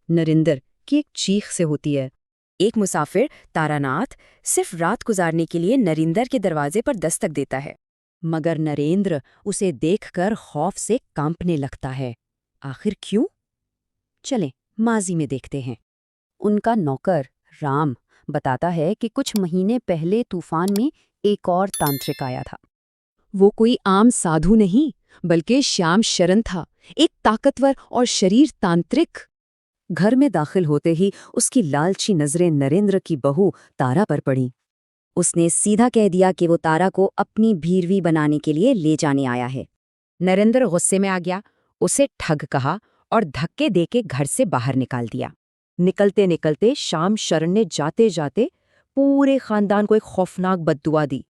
नरेंद्र की एक चीख से होती है। एक मुसाफिर तारानाथ सिर्फ रात गुजारने के लिए नरेंद्र के दरवाजे पर दस्तक देता है। मगर नरेंद्र उसे देखकर खौफ से कांपने लगता है। आखिर क्यों? चलें माजी में देखते हैं। उनका नौकर राम बताता है कि कुछ महीने पहले तूफान में एक और तांत्रिक आया था। वो कोई आम साधु नहीं बल्कि श्याम शरण था, एक ताकतवर और शरीर तांत्रिक। घर में दाखिल होते ही उसकी लालची नजरें नरेंद्र की बहू तारा पर पड़ी। उसने सीधा कह दिया कि वो तारा को अपनी भीरवी बनाने के लिए ले जाने आया है। नरेंद्र गुस्से में आ गया, उसे ठग कहा और धक्के देके घर से बाहर निकाल दिया। निकलते निकलते श्याम शरण ने जाते जाते पूरे खानदान को एक खौफनाक बद्दुआ दी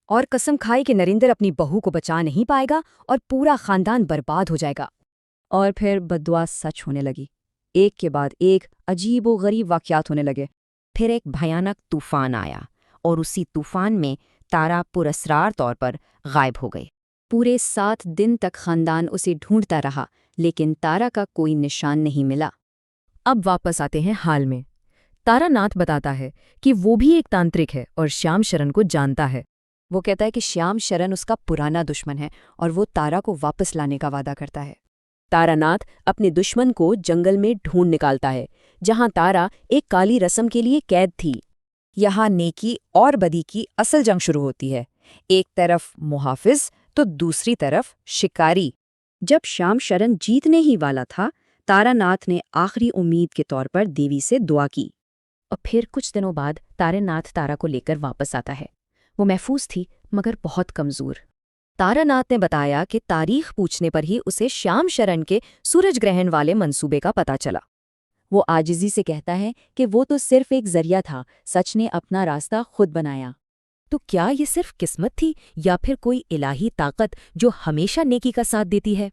और कसम खाई कि नरेंद्र अपनी बहू को बचा नहीं पाएगा और पूरा खानदान बर्बाद हो जाएगा। और फिर बद्दुआ सच होने लगी। एक के बाद एक अजीबोगरीब वाक़यात होने लगे। फिर एक भयानक तूफान आया और उसी तूफान में तारा पुरस्रार तौर पर गायब हो गई। पूरे 7 दिन तक खानदान उसे ढूंढता रहा, लेकिन तारा का कोई निशान नहीं मिला। अब वापस आते हैं हाल में। तारानाथ बताता है कि वो भी एक तांत्रिक है और श्याम शरण को जानता है। वो कहता है कि श्याम शरण उसका पुराना दुश्मन है और वो तारा को वापस लाने का वादा करता है। तारानाथ अपने दुश्मन को जंगल में ढूंढ निकालता है, जहां तारा एक काली रस्म के लिए कैद थी। यहाँ नेकी और बदी की असल जंग शुरू होती है। एक तरफ मुहाफिज तो दूसरी तरफ शिकारी। जब श्याम शरण जीतने ही वाला था, तारानाथ ने आखिरी उम्मीद के तौर पर देवी से दुआ की। और फिर कुछ दिनों बाद तारानाथ तारा को लेकर वापस आता है। वो महफूज थी मगर बहुत कमजोर। तारानाथ ने बताया कि तारीख पूछने पर ही उसे श्याम शरण के सूरज ग्रहण वाले मंसूबे का पता चला। वो आजिज़ी से कहता है कि वो तो सिर्फ एक जरिया था, सच ने अपना रास्ता खुद बनाया। तो क्या ये सिर्फ किस्मत थी या फिर कोई इलाही ताकत जो हमेशा नेकी का साथ देती है?